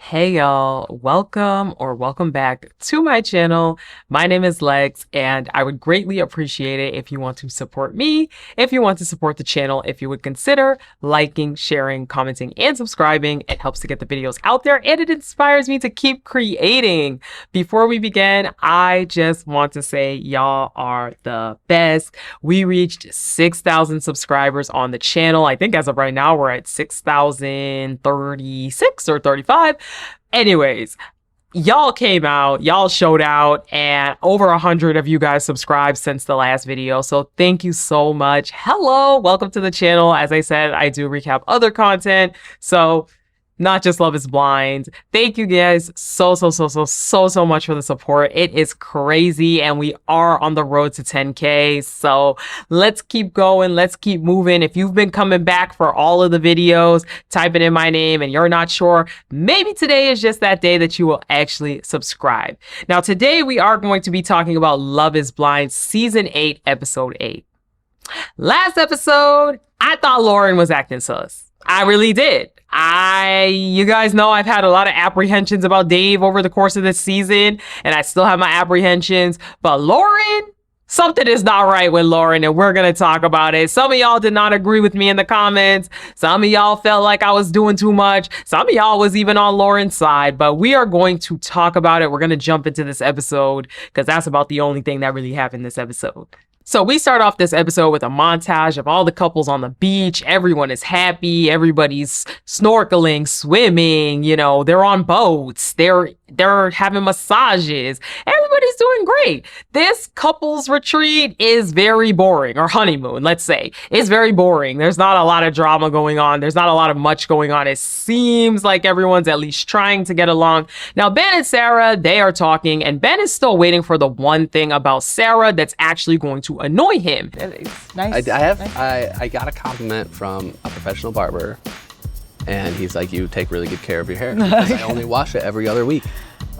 Hey y'all, welcome back to my channel. My name is Lex and I would greatly appreciate it if you want to support me, if you want to support the channel, if you would consider liking, sharing, commenting, and subscribing. It helps to get the videos out there and it inspires me to keep creating. Before we begin, I just want to say y'all are the best. We reached 6,000 subscribers on the channel. I think as of right now, we're at 6,036 or 35. Anyways, y'all came out, y'all showed out, and over 100 of you guys subscribed since the last video. So thank you so much. Hello, welcome to the channel. As I said, I do recap other content. So not just Love is Blind. Thank you guys so much for the support. It is crazy and we are on the road to 10K. So let's keep going. Let's keep moving. If you've been coming back for all of the videos, typing in my name and you're not sure, maybe today is just that day that you will actually subscribe. Now today we are going to be talking about Love is Blind Season 8, Episode 8. Last episode, I thought Lauren was acting sus. I really did. You guys know I've had a lot of apprehensions about Dave over the course of this season, and I still have my apprehensions, but Lauren, something is not right with Lauren, and we're gonna talk about it. Some of y'all did not agree with me in the comments. Some of y'all felt like I was doing too much. Some of y'all was even on Lauren's side, but we are going to talk about it. We're gonna jump into this episode because that's about the only thing that really happened this episode. So we start off this episode with a montage of all the couples on the beach. Everyone is happy. Everybody's snorkeling, swimming, you know, they're on boats. They're having massages. Everybody's doing great. This couples retreat is very boring, or honeymoon, let's say. It's very boring. There's not a lot of drama going on. There's not a lot of much going on. It seems like everyone's at least trying to get along. Now, Ben and Sarah, they are talking, and Ben is still waiting for the one thing about Sarah that's actually going to annoy him. Nice. I got a compliment from a professional barber, and he's like, you take really good care of your hair. I only wash it every other week.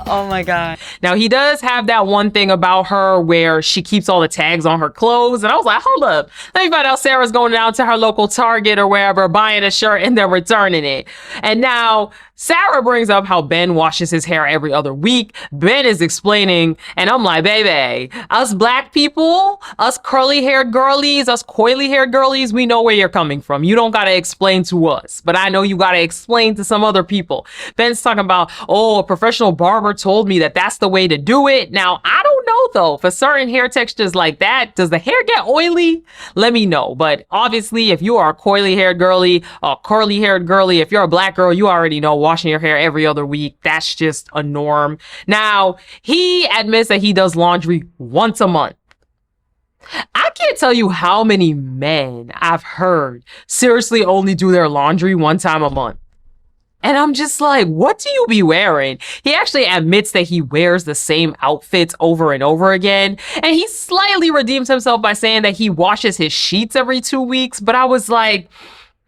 Oh my God. Now he does have that one thing about her where she keeps all the tags on her clothes. And I was like, hold up. Let me find out Sarah's going down to her local Target or wherever, buying a shirt and then returning it. And now Sarah brings up how Ben washes his hair every other week. Ben is explaining, and I'm like, baby, us black people, us curly haired girlies, us coily haired girlies, we know where you're coming from. You don't got to explain to us, but I know you got to explain to some other people. Ben's talking about, oh, a professional barber told me that that's the way to do it. Now, I don't know though, for certain hair textures like that, does the hair get oily? Let me know. But obviously, if you are a coily haired girly, a curly haired girly, if you're a black girl, you already know washing your hair every other week, that's just a norm. Now, he admits that he does laundry once a month. I can't tell you how many men I've heard seriously only do their laundry one time a month. And I'm just like, what do you be wearing? He actually admits that he wears the same outfits over and over again. And he slightly redeems himself by saying that he washes his sheets every 2 weeks. But I was like,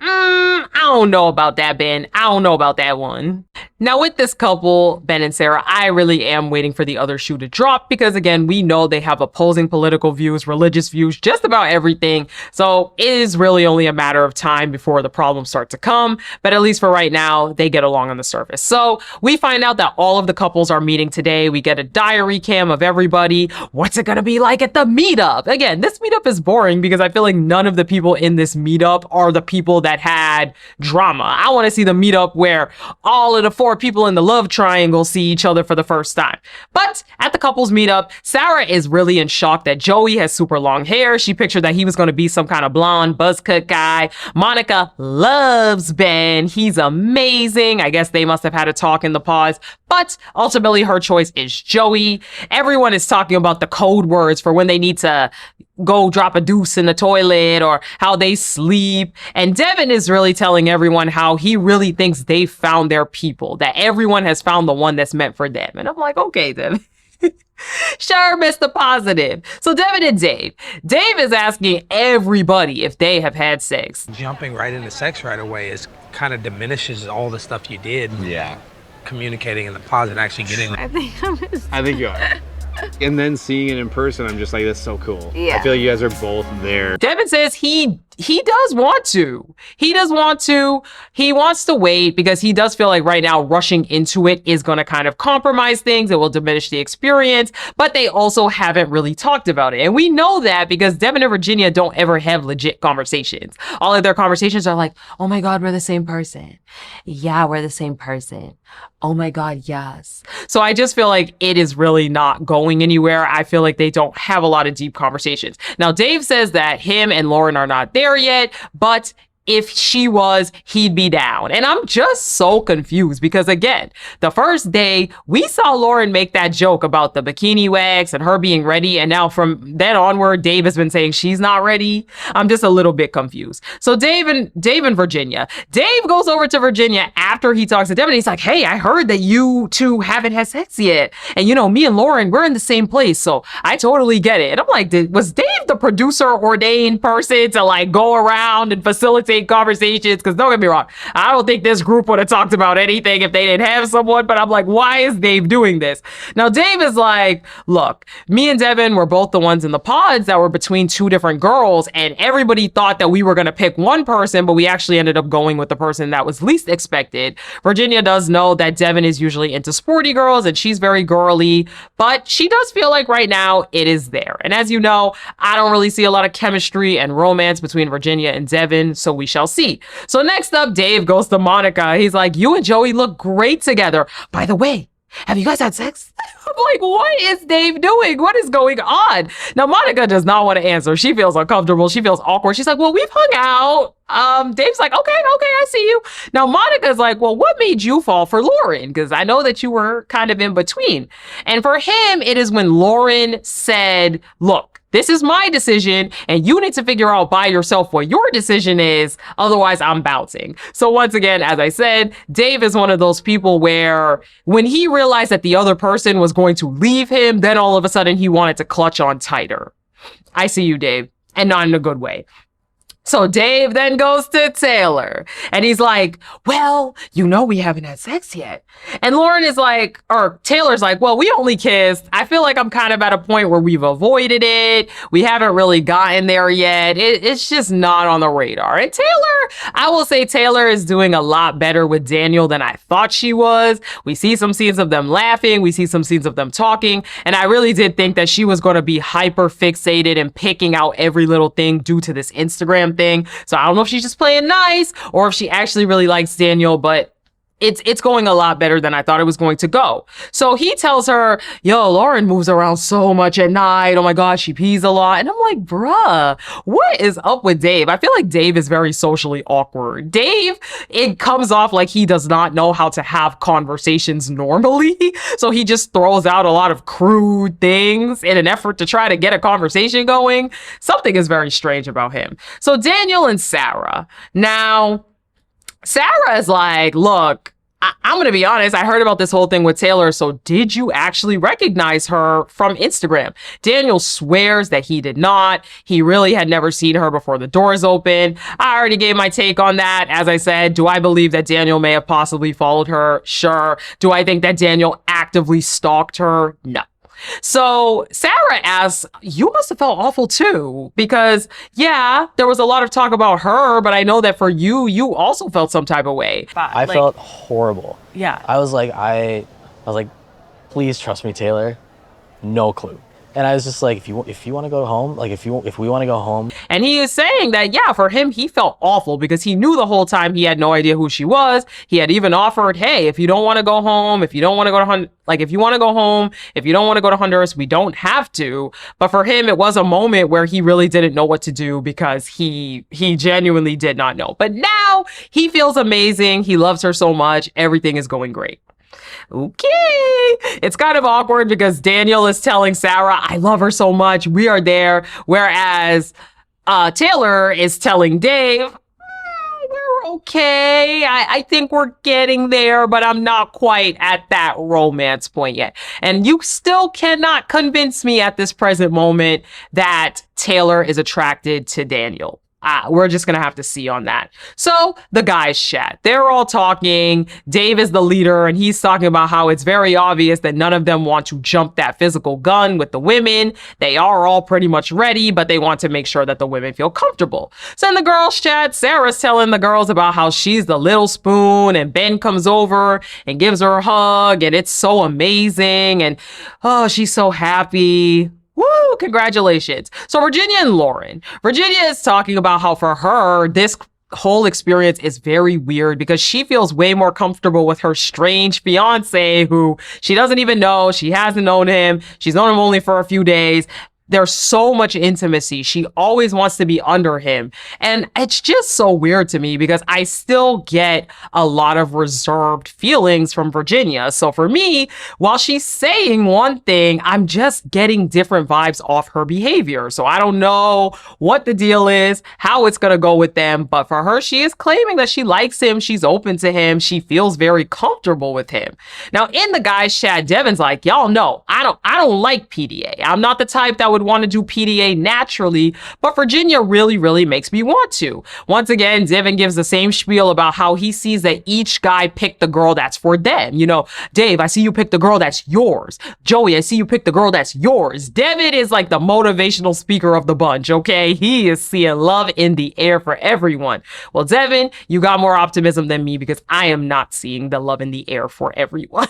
I don't know about that, Ben. I don't know about that one. Now with this couple, Ben and Sarah, I really am waiting for the other shoe to drop because again, we know they have opposing political views, religious views, just about everything. So it is really only a matter of time before the problems start to come. But at least for right now, they get along on the surface. So we find out that all of the couples are meeting today. We get a diary cam of everybody. What's it gonna be like at the meetup? Again, this meetup is boring because I feel like none of the people in this meetup are the people that had drama. I want to see the meetup where all of the 4 people in the love triangle see each other for the first time. But at the couples meetup, Sarah is really in shock that Joey has super long hair. She pictured that he was going to be some kind of blonde buzz cut guy. Monica loves Ben. He's amazing. I guess they must have had a talk in the pause, but ultimately her choice is Joey. Everyone is talking about the code words for when they need to go drop a deuce in the toilet or how they sleep. And Devin is really telling everyone how he really thinks they found their people, that everyone has found the one that's meant for them. And I'm like, okay, Devin. Sure, Mr. Positive. So Devin and Dave. Dave is asking everybody if they have had sex. Jumping right into sex right away is kind of diminishes all the stuff you did. Yeah. Communicating in the pause and actually getting. I think you are. And then seeing it in person, I'm just like, that's so cool. Yeah. I feel like you guys are both there. Devin says he he does want to. He does want to. He wants to wait because he does feel like right now rushing into it is going to kind of compromise things. It will diminish the experience, but they also haven't really talked about it. And we know that because Devin and Virginia don't ever have legit conversations. All of their conversations are like, oh my God, we're the same person. Yeah, we're the same person. Oh my God, yes. So I just feel like it is really not going anywhere. I feel like they don't have a lot of deep conversations. Now, Dave says that him and Lauren are not there yet, but if she was, he'd be down. And I'm just so confused because, again, the first day we saw Lauren make that joke about the bikini wax and her being ready. And now from then onward, Dave has been saying she's not ready. I'm just a little bit confused. So Dave and Virginia. Dave goes over to Virginia after he talks to Devin. He's like, hey, I heard that you two haven't had sex yet. And, you know, me and Lauren, we're in the same place. So I totally get it. And I'm like, was Dave the producer ordained person to like go around and facilitate conversations? Because don't get me wrong, I don't think this group would have talked about anything if they didn't have someone, but I'm like, why is Dave doing this? Now Dave is like, look, me and Devin were both the ones in the pods that were between two different girls, and everybody thought that we were going to pick one person, but we actually ended up going with the person that was least expected. Virginia does know that Devin is usually into sporty girls and she's very girly, but she does feel like right now it is there. And as you know, I don't really see a lot of chemistry and romance between Virginia and Devin, so we shall see. So next up, Dave goes to Monica. He's like, you and Joey look great together. By the way, have you guys had sex? I'm like, what is Dave doing? What is going on? Now, Monica does not want to answer. She feels uncomfortable. She feels awkward. She's like, well, we've hung out. Dave's like, okay, I see you. Now, Monica's like, well, what made you fall for Lauren? Because I know that you were kind of in between. And for him, it is when Lauren said, look, this is my decision, and you need to figure out by yourself what your decision is. Otherwise, I'm bouncing. So once again, as I said, Dave is one of those people where when he realized that the other person was going to leave him, then all of a sudden he wanted to clutch on tighter. I see you, Dave, and not in a good way. So Dave then goes to Taylor and he's like, well, you know, we haven't had sex yet. And Lauren is like, or Taylor's like, well, we only kissed. I feel like I'm kind of at a point where we've avoided it. We haven't really gotten there yet. It's just not on the radar. And Taylor, I will say Taylor is doing a lot better with Daniel than I thought she was. We see some scenes of them laughing. We see some scenes of them talking. And I really did think that she was going to be hyper fixated and picking out every little thing due to this Instagram thing. So I don't know if she's just playing nice or if she actually really likes Daniel, but it's going a lot better than I thought it was going to go. So he tells her, yo, Lauren moves around so much at night. Oh my gosh, she pees a lot. And I'm like, bruh, what is up with Dave? I feel like Dave is very socially awkward. Dave, it comes off like he does not know how to have conversations normally. So he just throws out a lot of crude things in an effort to try to get a conversation going. Something is very strange about him. So Daniel and Sarah. Now, Sarah is like, look, I'm going to be honest. I heard about this whole thing with Taylor. So did you actually recognize her from Instagram? Daniel swears that he did not. He really had never seen her before the doors opened. I already gave my take on that. As I said, do I believe that Daniel may have possibly followed her? Sure. Do I think that Daniel actively stalked her? No. So Sarah asks, you must have felt awful too, because yeah, there was a lot of talk about her, but I know that for you, you also felt some type of way. I felt horrible. Yeah. I was like, please trust me, Taylor. No clue. And I was just like, if you want to go home, like if we want to go home. And he is saying that, yeah, for him, he felt awful because he knew the whole time he had no idea who she was. He had even offered, hey, if you don't want to go home, if you don't want to go to if you want to go home, if you don't want to go to Honduras, we don't have to. But for him, it was a moment where he really didn't know what to do because he genuinely did not know. But now he feels amazing. He loves her so much. Everything is going great. Okay. It's kind of awkward because Daniel is telling Sarah, I love her so much. We are there. Whereas Taylor is telling Dave, we're okay. I think we're getting there, but I'm not quite at that romance point yet. And you still cannot convince me at this present moment that Taylor is attracted to Daniel. we're just gonna have to see on that. So the guys chat. They're all talking. Dave is the leader, and he's talking about how it's very obvious that none of them want to jump that physical gun with the women. They are all pretty much ready, but they want to make sure that the women feel comfortable. So in the girls chat, Sarah's telling the girls about how she's the little spoon, and Ben comes over and gives her a hug, and it's so amazing, and oh, she's so happy. Woo, congratulations. So Virginia and Lauren. Virginia is talking about how for her, this whole experience is very weird because she feels way more comfortable with her strange fiance who she doesn't even know. She hasn't known him. She's known him only for a few days. There's so much intimacy. She always wants to be under him. And it's just so weird to me because I still get a lot of reserved feelings from Virginia. So for me, while she's saying one thing, I'm just getting different vibes off her behavior. So I don't know what the deal is, how it's going to go with them. But for her, she is claiming that she likes him. She's open to him. She feels very comfortable with him. Now in the guys chat, Devin's like, y'all know, I don't like PDA. I'm not the type that would want to do PDA naturally, but Virginia really makes me want to. Once again, Devin gives the same spiel about how he sees that each guy picked the girl that's for them. You know, Dave, I see you pick the girl that's yours. Joey, I see you pick the girl that's yours. Devin is like the motivational speaker of the bunch, okay? He is seeing love in the air for everyone. Well, Devin, you got more optimism than me because I am not seeing the love in the air for everyone.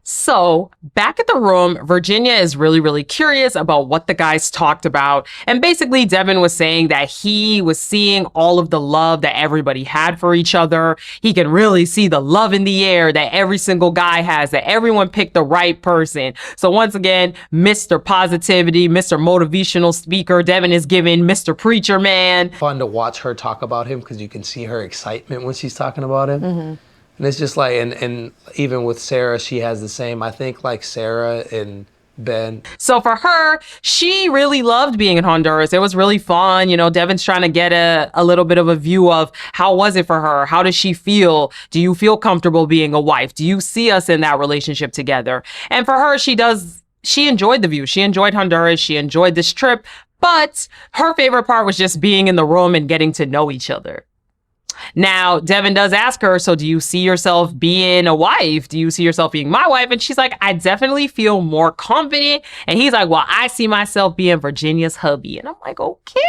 So back at the room, Virginia is really curious about what the guys talked about. And basically Devin was saying that he was seeing all of the love that everybody had for each other. He can really see the love in the air that every single guy has, that everyone picked the right person. So once again, Mr. Positivity, Mr. Motivational Speaker, Devin is giving Mr. Preacher Man. Fun to watch her talk about him because you can see her excitement when she's talking about him. Mm-hmm. And it's just like, and even with Sarah, she has the same, I think like Sarah and Ben. So for her, she really loved being in Honduras. It was really fun. You know, Devin's trying to get a little bit of a view of how was it for her? How does she feel? Do you feel comfortable being a wife? Do you see us in that relationship together? And for her, she enjoyed the view. She enjoyed Honduras. She enjoyed this trip. But her favorite part was just being in the room and getting to know each other. Now, Devin does ask her, so do you see yourself being a wife? Do you see yourself being my wife? And she's like, I definitely feel more confident. And he's like, well, I see myself being Virginia's hubby. And I'm like, okay.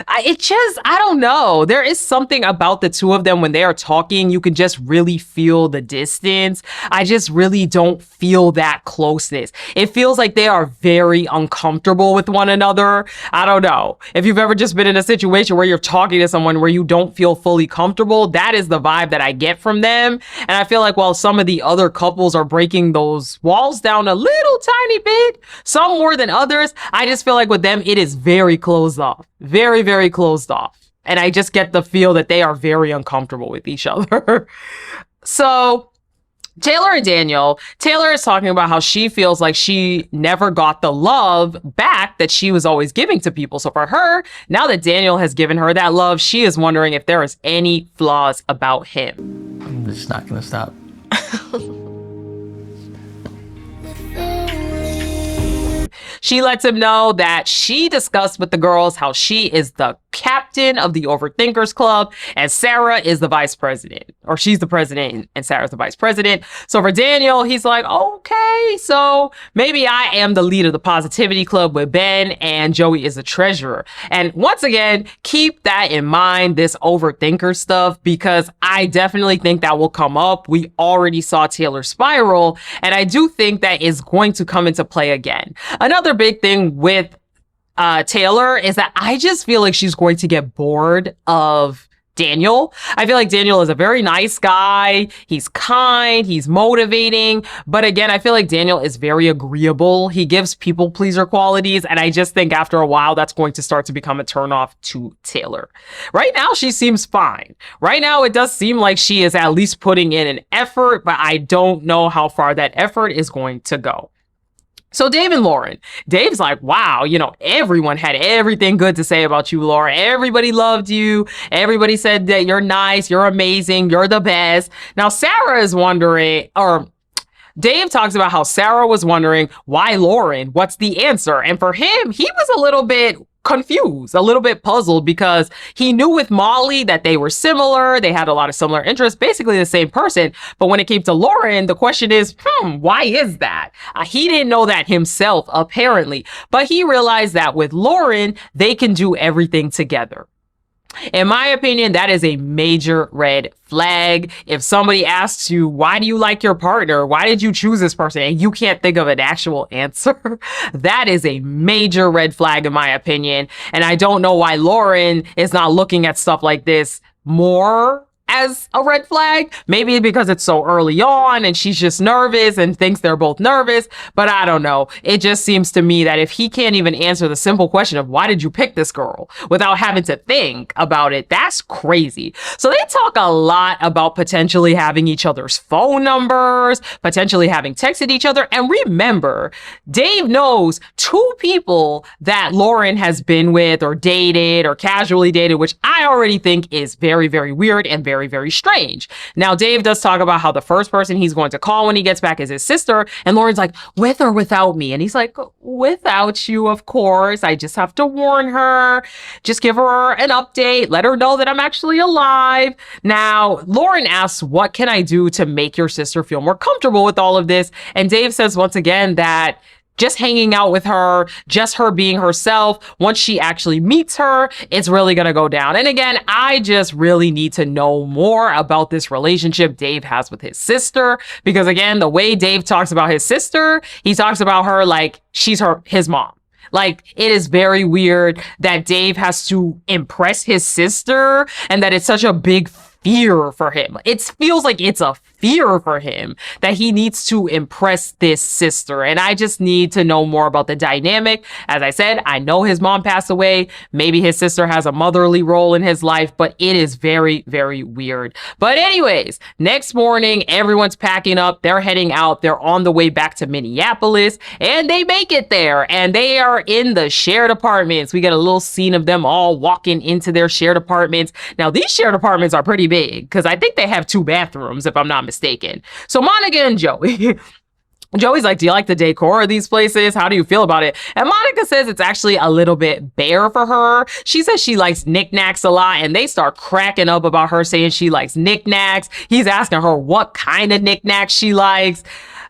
I don't know. There is something about the two of them when they are talking. You can just really feel the distance. I just really don't feel that closeness. It feels like they are very uncomfortable with one another. I don't know. If you've ever just been in a situation where you're talking to someone where you don't feel fully comfortable, that is the vibe that I get from them. And I feel like while some of the other couples are breaking those walls down a little tiny bit, some more than others, I just feel like with them, it is very closed off. Very closed off. And I just get the feel that they are very uncomfortable with each other. So Taylor and Daniel, Taylor is talking about how she feels like she never got the love back that she was always giving to people. So for her, now that Daniel has given her that love, she is wondering if there is any flaws about him. I'm just not gonna stop. She lets him know that she discussed with the girls how she is the captain of the Overthinkers Club and Sarah is the vice president, or she's the president and Sarah's the vice president. So for Daniel, he's like, okay, so maybe I am the leader of the Positivity Club with Ben and Joey is the treasurer. And once again, keep that in mind, this overthinker stuff, because I definitely think that will come up. We already saw Taylor spiral, and I do think that is going to come into play again. Another big thing with Taylor is that I just feel like she's going to get bored of Daniel. I feel like Daniel is a very nice guy. He's kind, he's motivating. But again, I feel like Daniel is very agreeable. He gives people pleaser qualities. And I just think after a while, that's going to start to become a turnoff to Taylor. Right now, she seems fine. Right now, it does seem like she is at least putting in an effort, but I don't know how far that effort is going to go. So Dave and Lauren, Dave's like, wow, you know, everyone had everything good to say about you, Laura. Everybody loved you. Everybody said that you're nice, you're amazing, you're the best. Now, Sarah is wondering, or Dave talks about how Sarah was wondering, why Lauren? What's the answer? And for him, he was a little bit confused, a little bit puzzled, because he knew with Molly that they were similar. They had a lot of similar interests, basically the same person. But when it came to Lauren, the question is, why is that? He didn't know that himself, apparently. But he realized that with Lauren, they can do everything together. In my opinion, that is a major red flag. If somebody asks you, why do you like your partner? Why did you choose this person? And you can't think of an actual answer, that is a major red flag in my opinion. And I don't know why Lauren is not looking at stuff like this more as a red flag. Maybe because it's so early on and she's just nervous and thinks they're both nervous, but I don't know. It just seems to me that if he can't even answer the simple question of why did you pick this girl without having to think about it, that's crazy. So they talk a lot about potentially having each other's phone numbers, potentially having texted each other. And remember, Dave knows 2 people that Lauren has been with or dated or casually dated, which I already think is very, very weird and very, very strange. Now, Dave does talk about how the first person he's going to call when he gets back is his sister. And Lauren's like, with or without me? And he's like, without you, of course. I just have to warn her. Just give her an update. Let her know that I'm actually alive. Now, Lauren asks, what can I do to make your sister feel more comfortable with all of this? And Dave says once again that just hanging out with her, just her being herself, once she actually meets her, it's really gonna go down. And again, I just really need to know more about this relationship Dave has with his sister, because again, the way Dave talks about his sister, he talks about her like she's his mom. Like, it is very weird that Dave has to impress his sister and that it's such a big fear for him. It feels like it's a fear for him that he needs to impress this sister. And I just need to know more about the dynamic. As I said, I know his mom passed away. Maybe his sister has a motherly role in his life, but it is very, very weird. But anyways, next morning, everyone's packing up. They're heading out. They're on the way back to Minneapolis, and they make it there. And they are in the shared apartments. We get a little scene of them all walking into their shared apartments. Now, these shared apartments are pretty big because I think they have 2 bathrooms, if I'm not mistaken. So Monica and Joey. Joey's like, do you like the decor of these places? How do you feel about it? And Monica says it's actually a little bit bare for her. She says she likes knickknacks a lot, and they start cracking up about her saying she likes knickknacks. He's asking her what kind of knickknacks she likes.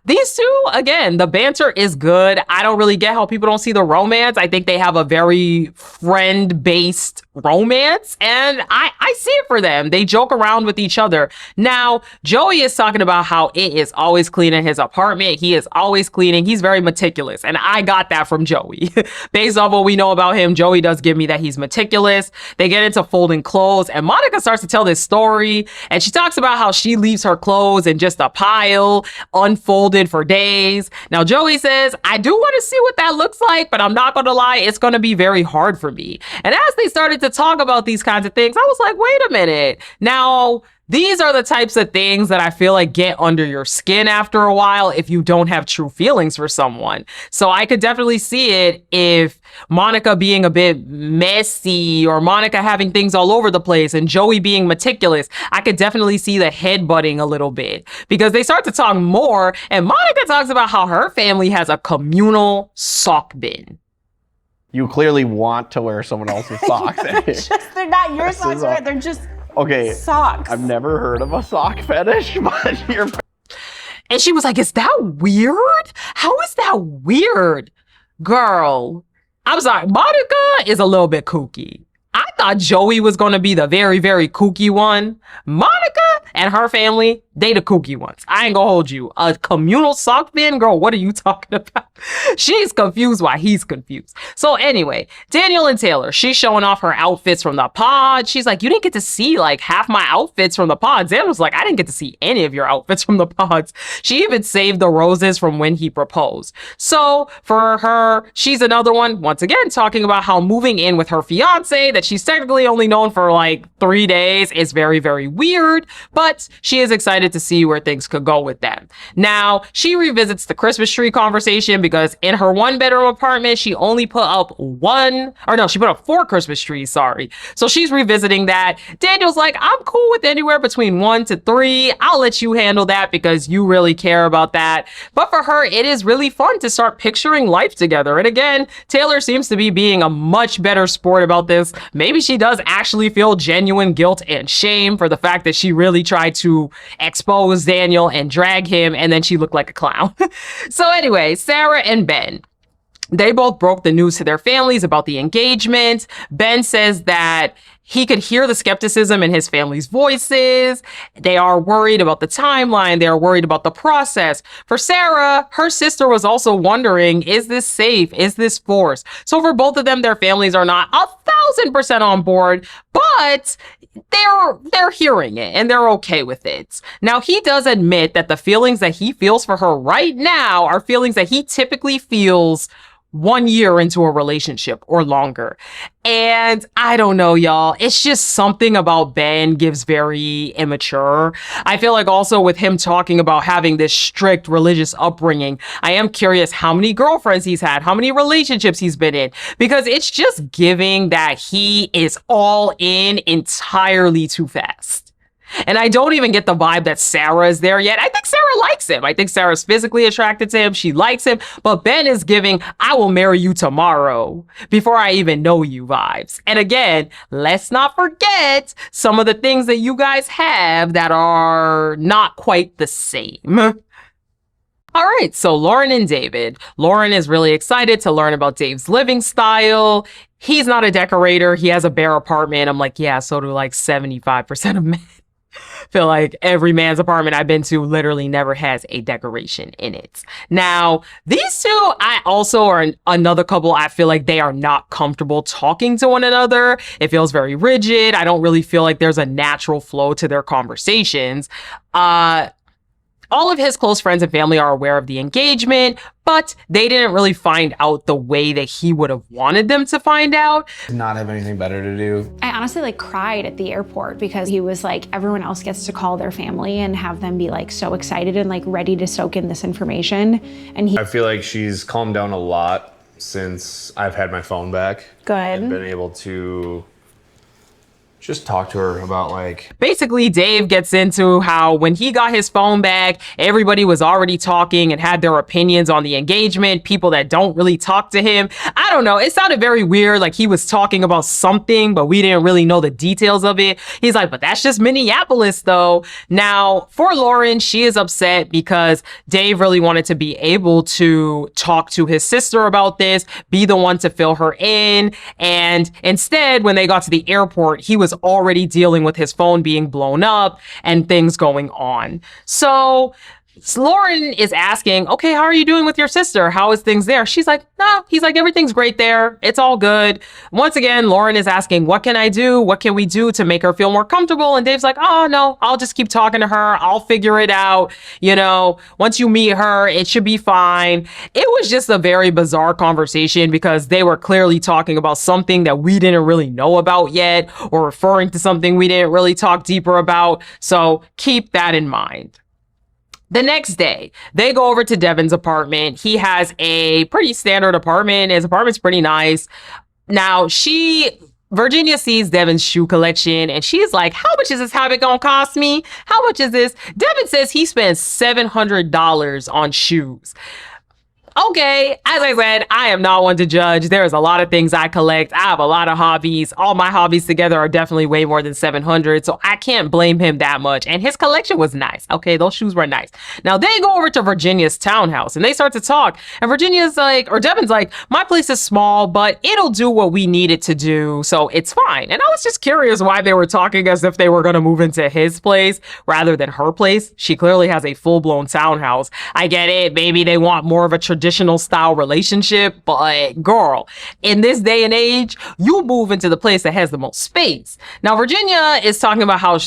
These 2, again, the banter is good. I don't really get how people don't see the romance. I think they have a very friend-based romance, and I see it for them. They joke around with each other. Now, Joey is talking about how it is always clean in his apartment. He is always cleaning. He's very meticulous, and I got that from Joey. Based off what we know about him, Joey does give me that he's meticulous. They get into folding clothes, and Monica starts to tell this story, and she talks about how she leaves her clothes in just a pile, unfolded for days. Now, Joey says, I do want to see what that looks like, but I'm not going to lie, it's going to be very hard for me. And as they started to talk about these kinds of things, I was like, wait a minute. Now, these are the types of things that I feel like get under your skin after a while if you don't have true feelings for someone. So I could definitely see it if Monica being a bit messy or Monica having things all over the place and Joey being meticulous. I could definitely see the headbutting a little bit because they start to talk more, and Monica talks about how her family has a communal sock bin. You clearly want to wear someone else's socks. They're not your socks, right? They're just okay, socks. I've never heard of a sock fetish, but you're... And she was like, is that weird? How is that weird? Girl, I'm sorry. Monica is a little bit kooky. I thought Joey was going to be the very, very kooky one. Monica and her family, they the kooky ones. I ain't gonna hold you. A communal sock bin? Girl, what are you talking about? She's confused while he's confused. So anyway, Daniel and Taylor, she's showing off her outfits from the pod. She's like, you didn't get to see like half my outfits from the pods. Daniel's like, I didn't get to see any of your outfits from the pods. She even saved the roses from when he proposed. So for her, she's another one, once again, talking about how moving in with her fiance that she's technically only known for like 3 days is very, very weird. but she is excited to see where things could go with them. Now, she revisits the Christmas tree conversation because in her 1-bedroom apartment, she only put up she put up 4 Christmas trees, sorry. So she's revisiting that. Daniel's like, I'm cool with anywhere between 1 to 3. I'll let you handle that because you really care about that. But for her, it is really fun to start picturing life together. And again, Taylor seems to be being a much better sport about this. Maybe she does actually feel genuine guilt and shame for the fact that she really tried to expose Daniel and drag him, and then she looked like a clown. So anyway, Sarah and Ben, they both broke the news to their families about the engagement. Ben says that he could hear the skepticism in his family's voices. They are worried about the timeline. They are worried about the process. For Sarah, her sister was also wondering, is this safe? Is this forced? So for both of them, their families are not 1,000% on board, but they're hearing it and they're okay with it. Now, he does admit that the feelings that he feels for her right now are feelings that he typically feels 1 year into a relationship or longer. And I don't know, y'all. It's just something about Ben gives very immature. I feel like also with him talking about having this strict religious upbringing, I am curious how many girlfriends he's had, how many relationships he's been in, because it's just giving that he is all in entirely too fast. And I don't even get the vibe that Sarah is there yet. I think Sarah likes him. I think Sarah's physically attracted to him. She likes him. But Ben is giving, I will marry you tomorrow before I even know you vibes. And again, let's not forget some of the things that you guys have that are not quite the same. All right, so Lauren and David. Lauren is really excited to learn about Dave's living style. He's not a decorator. He has a bare apartment. I'm like, yeah, so do like 75% of men. Feel like every man's apartment I've been to literally never has a decoration in it. Now, these two, I also are another couple. I feel like they are not comfortable talking to one another. It feels very rigid. I don't really feel like there's a natural flow to their conversations. All of his close friends and family are aware of the engagement, but they didn't really find out the way that he would have wanted them to find out. Not have anything better to do. I honestly cried at the airport because he was like, everyone else gets to call their family and have them be like so excited and like ready to soak in this information. And I feel like she's calmed down a lot since I've had my phone back. Good. And been able to just talk to her about like... Basically, Dave gets into how when he got his phone back, everybody was already talking and had their opinions on the engagement, people that don't really talk to him. I don't know. It sounded very weird, like he was talking about something, but we didn't really know the details of it. He's like, but that's just Minneapolis, though. Now, for Lauren, she is upset because Dave really wanted to be able to talk to his sister about this, be the one to fill her in. And instead, when they got to the airport, he was already dealing with his phone being blown up and things going on. So Lauren is asking, okay, how are you doing with your sister? How is things there? She's like, no. He's like, everything's great there. It's all good. Once again, Lauren is asking, what can I do? What can we do to make her feel more comfortable? And Dave's like, oh, no, I'll just keep talking to her. I'll figure it out. You know, once you meet her, it should be fine. It was just a very bizarre conversation because they were clearly talking about something that we didn't really know about yet, or referring to something we didn't really talk deeper about. So keep that in mind. The next day, they go over to Devin's apartment. He has a pretty standard apartment. His apartment's pretty nice. Now, Virginia sees Devin's shoe collection and she's like, how much is this habit gonna cost me? How much is this? Devin says he spends $700 on shoes. Okay, as I said, I am not one to judge. There's a lot of things I collect. I have a lot of hobbies. All my hobbies together are definitely way more than 700, so I can't blame him that much. And his collection was nice. Okay, those shoes were nice. Now they go over to Virginia's townhouse and they start to talk. And Virginia's like, or Devin's like, my place is small, but it'll do what we need it to do, so it's fine. And I was just curious why they were talking as if they were gonna move into his place rather than her place. She clearly has a full-blown townhouse. I get it. Maybe they want more of a traditional style relationship, but girl, in this day and age, you move into the place that has the most space. Now, Virginia is talking about how,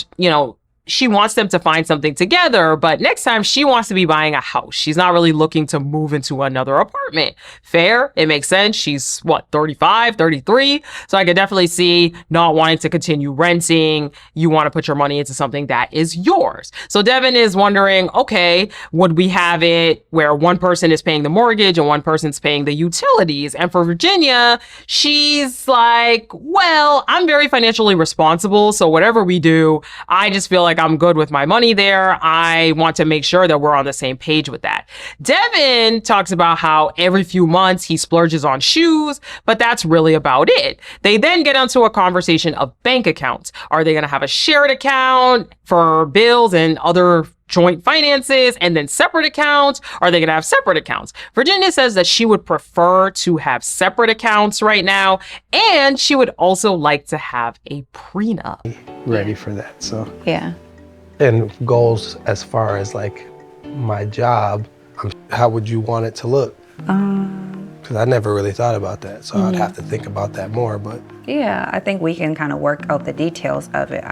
she wants them to find something together, but next time she wants to be buying a house. She's not really looking to move into another apartment. Fair, it makes sense. She's 35, 33. So I could definitely see not wanting to continue renting. You want to put your money into something that is yours. So Devin is wondering, okay, would we have it where one person is paying the mortgage and one person's paying the utilities? And for Virginia, she's like, well, I'm very financially responsible. So whatever we do, I just feel like I'm good with my money there. I want to make sure that we're on the same page with that. Devin talks about how every few months he splurges on shoes, but that's really about it. They then get onto a conversation of bank accounts. Are they going to have a shared account for bills and other joint finances and then separate accounts? Are they going to have separate accounts? Virginia says that she would prefer to have separate accounts right now, and she would also like to have a prenup. Ready for that, so. Yeah. And goals as far as like my job, how would you want it to look? Because I never really thought about that, so I'd have to think about that more, but. Yeah, I think we can kind of work out the details of it.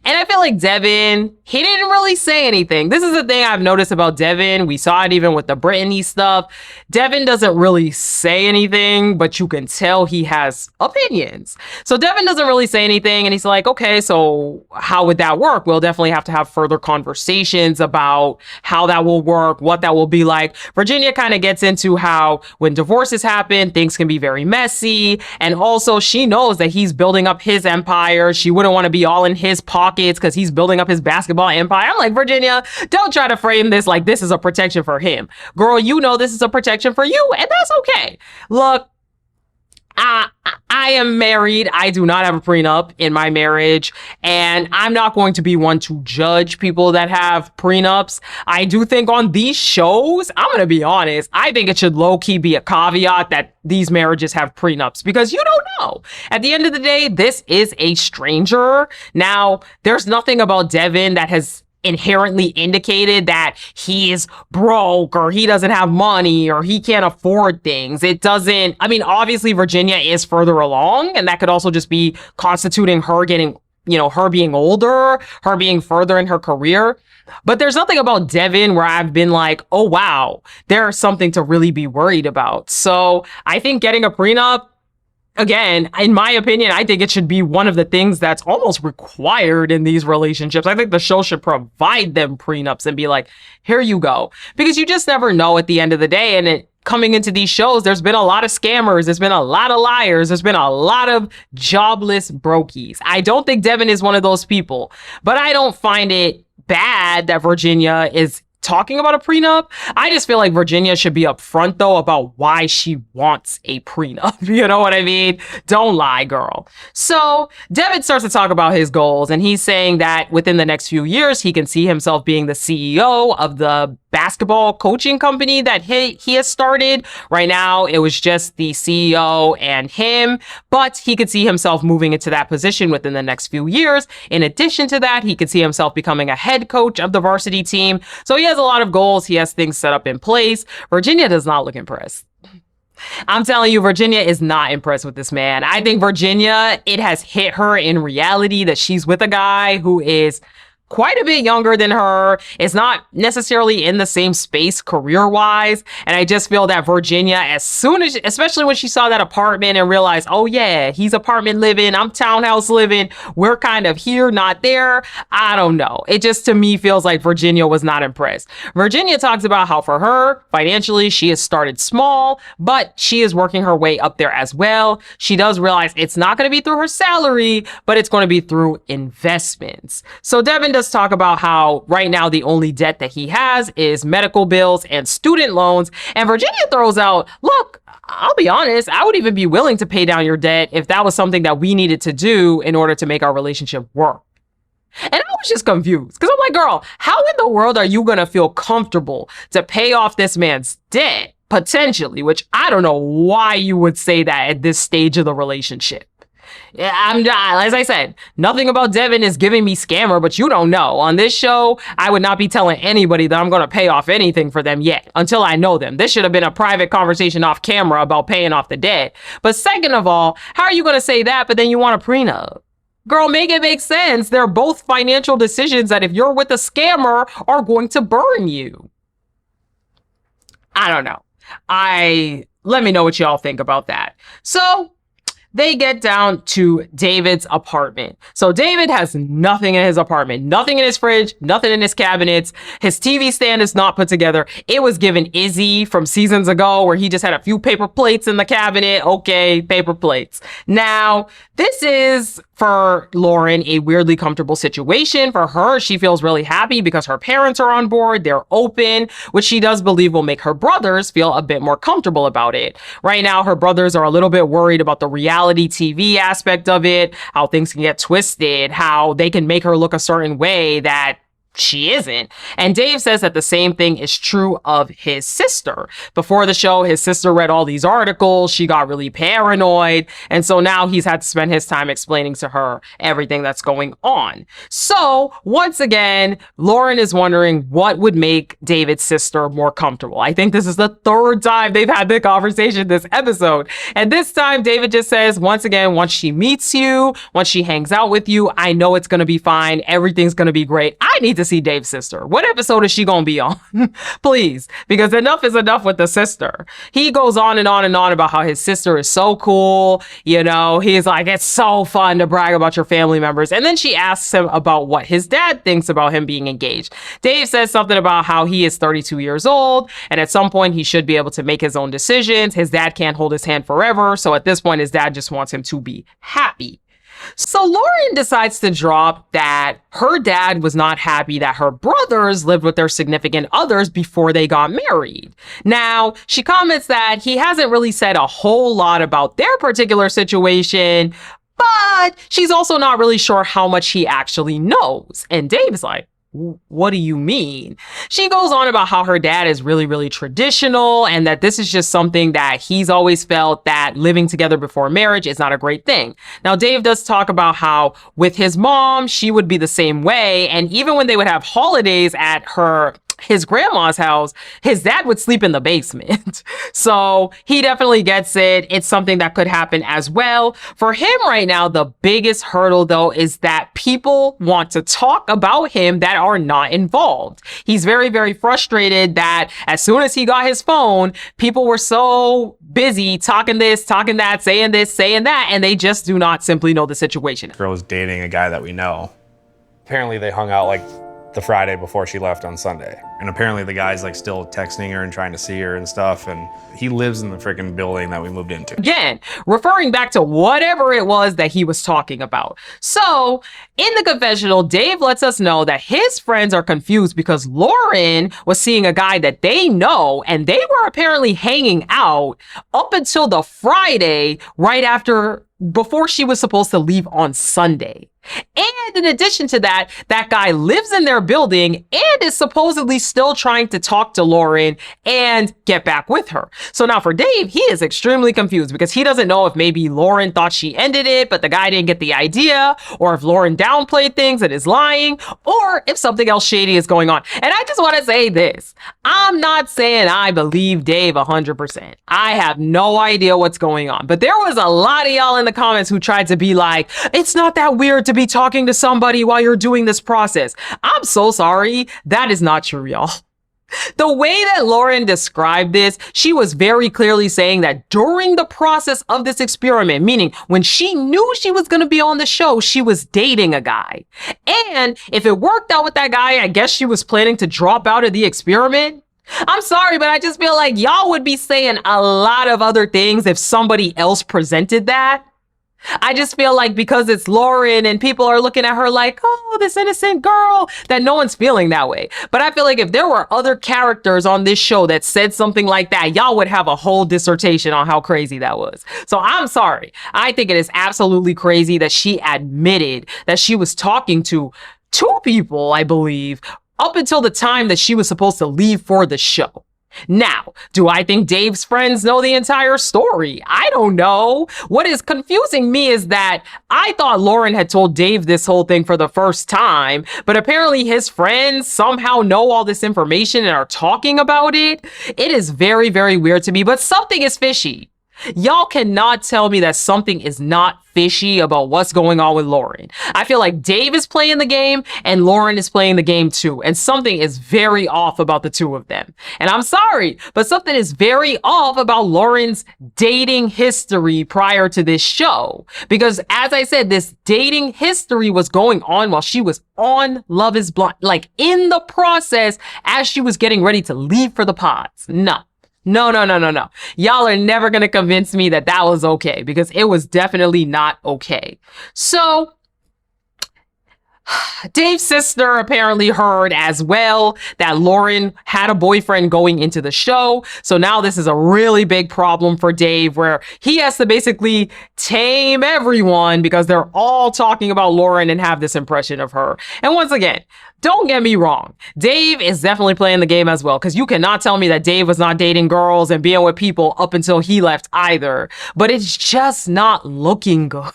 And I feel like Devin, he didn't really say anything. This is the thing I've noticed about Devin. We saw it even with the Brittany stuff. Devin doesn't really say anything, but you can tell he has opinions. So Devin doesn't really say anything, and he's like, okay, so how would that work? We'll definitely have to have further conversations about how that will work, what that will be like. Virginia kind of gets into how when divorces happen, things can be very messy. And also she knows that he's building up his empire. She wouldn't want to be all in his pockets because he's building up his basketball empire. I'm like, Virginia, don't try to frame this like this is a protection for him. Girl, you know this is a protection for you, and that's okay. Look, I am married. I do not have a prenup in my marriage, and I'm not going to be one to judge people that have prenups. I do think on these shows, I'm going to be honest, I think it should low-key be a caveat that these marriages have prenups, because you don't know. At the end of the day, this is a stranger. Now, there's nothing about Devin that has inherently indicated that he is broke or he doesn't have money or he can't afford things. It doesn't, I mean, obviously Virginia is further along, and that could also just be constituting her getting, her being older, her being further in her career. But there's nothing about Devin where I've been like, oh, wow, there's something to really be worried about. So I think getting a prenup, again, in my opinion, I think it should be one of the things that's almost required in these relationships. I think the show should provide them prenups and be like, here you go. Because you just never know at the end of the day. And coming into these shows, there's been a lot of scammers. There's been a lot of liars. There's been a lot of jobless brokies. I don't think Devin is one of those people, but I don't find it bad that Virginia is talking about a prenup. I just feel like Virginia should be upfront though about why she wants a prenup. You know what I mean? Don't lie, girl. So Devin starts to talk about his goals, and he's saying that within the next few years, he can see himself being the CEO of the basketball coaching company that he has started. Right now, it was just the CEO and him, but he could see himself moving into that position within the next few years. In addition to that, he could see himself becoming a head coach of the varsity team. So he has a lot of goals. He has things set up in place. Virginia does not look impressed. I'm telling you, Virginia is not impressed with this man. I think Virginia, it has hit her in reality that she's with a guy who is quite a bit younger than her, is not necessarily in the same space career-wise. And I just feel that Virginia, as soon as, especially when she saw that apartment and realized, oh yeah, he's apartment living, I'm townhouse living, we're kind of here, not there. I don't know. It just, to me, feels like Virginia was not impressed. Virginia talks about how for her, financially, she has started small, but she is working her way up there as well. She does realize it's not going to be through her salary, but it's going to be through investments. So Devin does talk about how right now the only debt that he has is medical bills and student loans. And Virginia throws out, look, I'll be honest, I would even be willing to pay down your debt if that was something that we needed to do in order to make our relationship work. And I was just confused because I'm like, girl, how in the world are you going to feel comfortable to pay off this man's debt potentially, which I don't know why you would say that at this stage of the relationship. Yeah, as I said, nothing about Devin is giving me scammer, but you don't know. On this show, I would not be telling anybody that I'm going to pay off anything for them yet until I know them. This should have been a private conversation off camera about paying off the debt. But second of all, how are you going to say that, but then you want a prenup? Girl, make it make sense. They're both financial decisions that if you're with a scammer are going to burn you. I don't know. Let me know what y'all think about that. So they get down to David's apartment. So David has nothing in his apartment, nothing in his fridge, nothing in his cabinets. His TV stand is not put together. It was given Izzy from seasons ago where he just had a few paper plates in the cabinet. Okay, paper plates. Now, this is for Lauren a weirdly comfortable situation. For her, she feels really happy because her parents are on board. They're open, which she does believe will make her brothers feel a bit more comfortable about it. Right now, her brothers are a little bit worried about the reality TV aspect of it, how things can get twisted, how they can make her look a certain way that she isn't. And Dave says that the same thing is true of his sister. Before the show, his sister read all these articles. She got really paranoid. And so now he's had to spend his time explaining to her everything that's going on. So once again, Lauren is wondering what would make David's sister more comfortable. I think this is the third time they've had the conversation this episode. And this time David just says, once again, once she meets you, once she hangs out with you, I know it's going to be fine. Everything's going to be great. I need to see Dave's sister. What episode is she gonna be on? Please, because enough is enough with the sister. He goes on and on and on about how his sister is so cool. You know, he's like, it's so fun to brag about your family members. And then she asks him about what his dad thinks about him being engaged. Dave says something about how he is 32 years old and at some point he should be able to make his own decisions. His dad can't hold his hand forever. So at this point, his dad just wants him to be happy. So Lauren decides to drop that her dad was not happy that her brothers lived with their significant others before they got married. Now, she comments that he hasn't really said a whole lot about their particular situation, but she's also not really sure how much he actually knows. And Dave's like, what do you mean? She goes on about how her dad is really, really traditional and that this is just something that he's always felt that living together before marriage is not a great thing. Now, Dave does talk about how with his mom, she would be the same way. And even when they would have holidays at his grandma's house, his dad would sleep in the basement. So he definitely gets it. It's something that could happen as well. For him right now, the biggest hurdle though is that people want to talk about him that are not involved. He's very, very frustrated that as soon as he got his phone, people were so busy talking this, talking that, saying this, saying that, and they just do not simply know the situation. Girl was dating a guy that we know. Apparently they hung out like the Friday before she left on Sunday. And apparently the guy's like still texting her and trying to see her and stuff. And he lives in the freaking building that we moved into. Again, referring back to whatever it was that he was talking about. So in the confessional, Dave lets us know that his friends are confused because Lauren was seeing a guy that they know and they were apparently hanging out up until the Friday before she was supposed to leave on Sunday. And in addition to that, that guy lives in their building and is supposedly still trying to talk to Lauren and get back with her. So now for Dave, he is extremely confused because he doesn't know if maybe Lauren thought she ended it, but the guy didn't get the idea, or if Lauren downplayed things and is lying, or if something else shady is going on. And I just want to say this. I'm not saying I believe Dave 100%. I have no idea what's going on, but there was a lot of y'all in the comments who tried to be like, it's not that weird to be talking to somebody while you're doing this process. I'm so sorry. That is not true, y'all. The way that Lauren described this, she was very clearly saying that during the process of this experiment, meaning when she knew she was going to be on the show, she was dating a guy. And if it worked out with that guy, I guess she was planning to drop out of the experiment. I'm sorry, but I just feel like y'all would be saying a lot of other things if somebody else presented that. I just feel like because it's Lauren and people are looking at her like, oh, this innocent girl, that no one's feeling that way. But I feel like if there were other characters on this show that said something like that, y'all would have a whole dissertation on how crazy that was. So I'm sorry. I think it is absolutely crazy that she admitted that she was talking to two people, I believe, up until the time that she was supposed to leave for the show. Now, do I think Dave's friends know the entire story? I don't know. What is confusing me is that I thought Lauren had told Dave this whole thing for the first time, but apparently his friends somehow know all this information and are talking about it. It is very, very weird to me, but something is fishy. Y'all cannot tell me that something is not fishy about what's going on with Lauren. I feel like Dave is playing the game and Lauren is playing the game too. And something is very off about the two of them. And I'm sorry, but something is very off about Lauren's dating history prior to this show. Because as I said, this dating history was going on while she was on Love is Blind, like in the process as she was getting ready to leave for the pods. No. Y'all are never going to convince me that that was okay, because it was definitely not okay. So Dave's sister apparently heard as well that Lauren had a boyfriend going into the show. So now this is a really big problem for Dave, where he has to basically tame everyone because they're all talking about Lauren and have this impression of her. And once again, don't get me wrong, Dave is definitely playing the game as well, because you cannot tell me that Dave was not dating girls and being with people up until he left either. But it's just not looking good.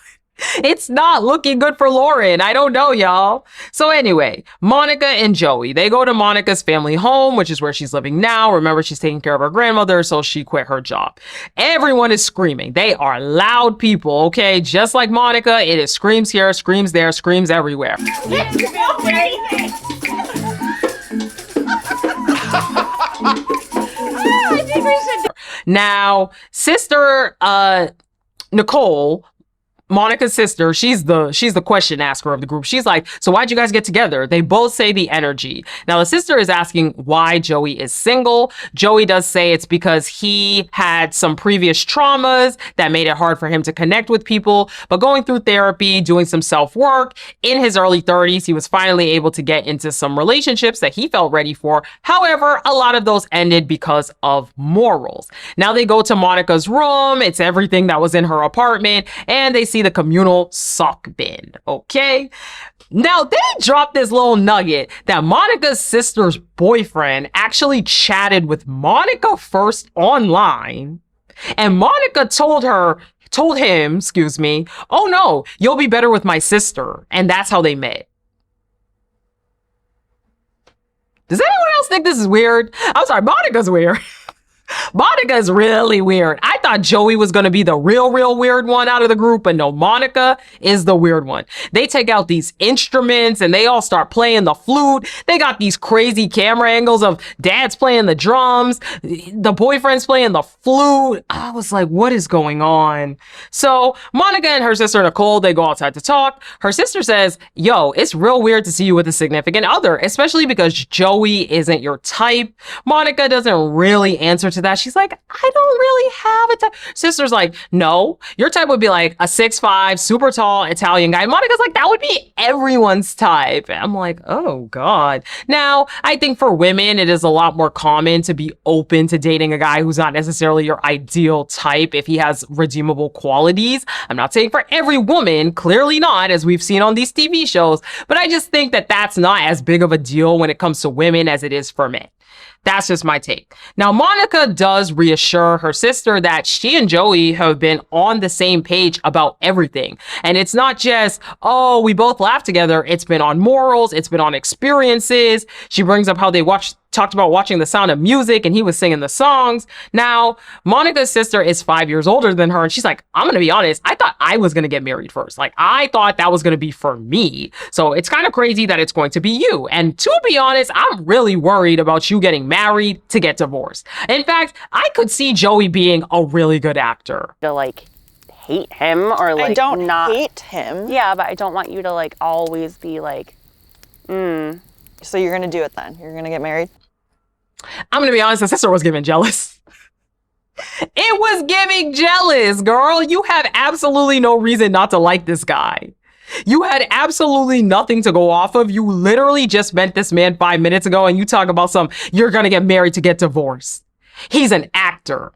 It's not looking good for Lauren. I don't know, y'all. So anyway, Monica and Joey, they go to Monica's family home, which is where she's living now. Remember, she's taking care of her grandmother, so she quit her job. Everyone is screaming. They are loud people, okay? Just like Monica, it is screams here, screams there, screams everywhere. Now, sister Nicole, Monica's sister, she's the question asker of the group. She's like, so why'd you guys get together? They both say the energy. Now the sister is asking why Joey is single. Joey does say it's because he had some previous traumas that made it hard for him to connect with people. But going through therapy, doing some self-work, in his early 30s, he was finally able to get into some relationships that he felt ready for. However, a lot of those ended because of morals. Now they go to Monica's room. It's everything that was in her apartment, and they see the communal sock bin, okay? Now they dropped this little nugget that Monica's sister's boyfriend actually chatted with Monica first online, and Monica told him, oh no, you'll be better with my sister, and that's how they met. Does anyone else think this is weird? I'm sorry, Monica's weird. Monica is really weird. I thought Joey was going to be the real weird one out of the group, but no, Monica is the weird one. They take out these instruments and they all start playing the flute. They got these crazy camera angles of dad's playing the drums, the boyfriend's playing the flute. I was like, what is going on? So Monica and her sister Nicole, they go outside to talk. Her sister says, yo, it's real weird to see you with a significant other, especially because Joey isn't your type. Monica doesn't really answer to that. She's like, I don't really have a type. Sister's like, no, your type would be like a 6'5", super tall Italian guy. Monica's like, that would be everyone's type. I'm like, oh God. Now, I think for women, it is a lot more common to be open to dating a guy who's not necessarily your ideal type if he has redeemable qualities. I'm not saying for every woman, clearly not, as we've seen on these TV shows, but I just think that that's not as big of a deal when it comes to women as it is for men. That's just my take. Now, Monica does reassure her sister that she and Joey have been on the same page about everything. And it's not just, oh, we both laugh together. It's been on morals. It's been on experiences. She brings up how they talked about watching The Sound of Music and he was singing the songs. Now, Monica's sister is 5 years older than her. And she's like, I'm going to be honest. I thought I was going to get married first. Like, I thought that was going to be for me. So it's kind of crazy that it's going to be you. And to be honest, I'm really worried about you getting married to get divorced. In fact, I could see Joey being a really good actor. To like hate him or like I don't not hate him. Yeah, but I don't want you to like always be like, So you're gonna do it then? You're gonna get married? I'm gonna be honest, the sister was giving jealous. It was giving jealous, girl. You have absolutely no reason not to like this guy. You had absolutely nothing to go off of. You literally just met this man 5 minutes ago and you talk about you're gonna get married to get divorced. He's an actor.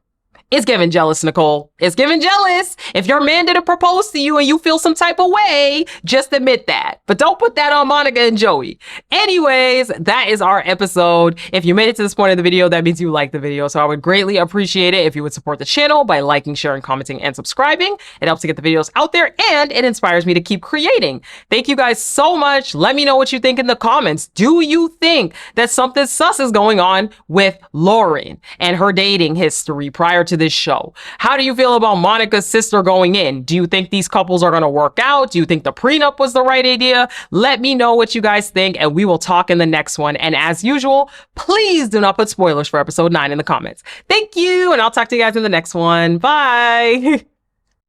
It's giving jealous, Nicole. It's giving jealous. If your man didn't propose to you and you feel some type of way, just admit that. But don't put that on Monica and Joey. Anyways, that is our episode. If you made it to this point of the video, that means you liked the video. So I would greatly appreciate it if you would support the channel by liking, sharing, commenting, and subscribing. It helps to get the videos out there and it inspires me to keep creating. Thank you guys so much. Let me know what you think in the comments. Do you think that something sus is going on with Lauren and her dating history prior to this this show. How do you feel about Monica's sister going in? Do you think these couples are going to work out? Do you think the prenup was the right idea? Let me know what you guys think, and we will talk in the next one. And as usual, please do not put spoilers for episode 9 in the comments. Thank you, and I'll talk to you guys in the next one. Bye.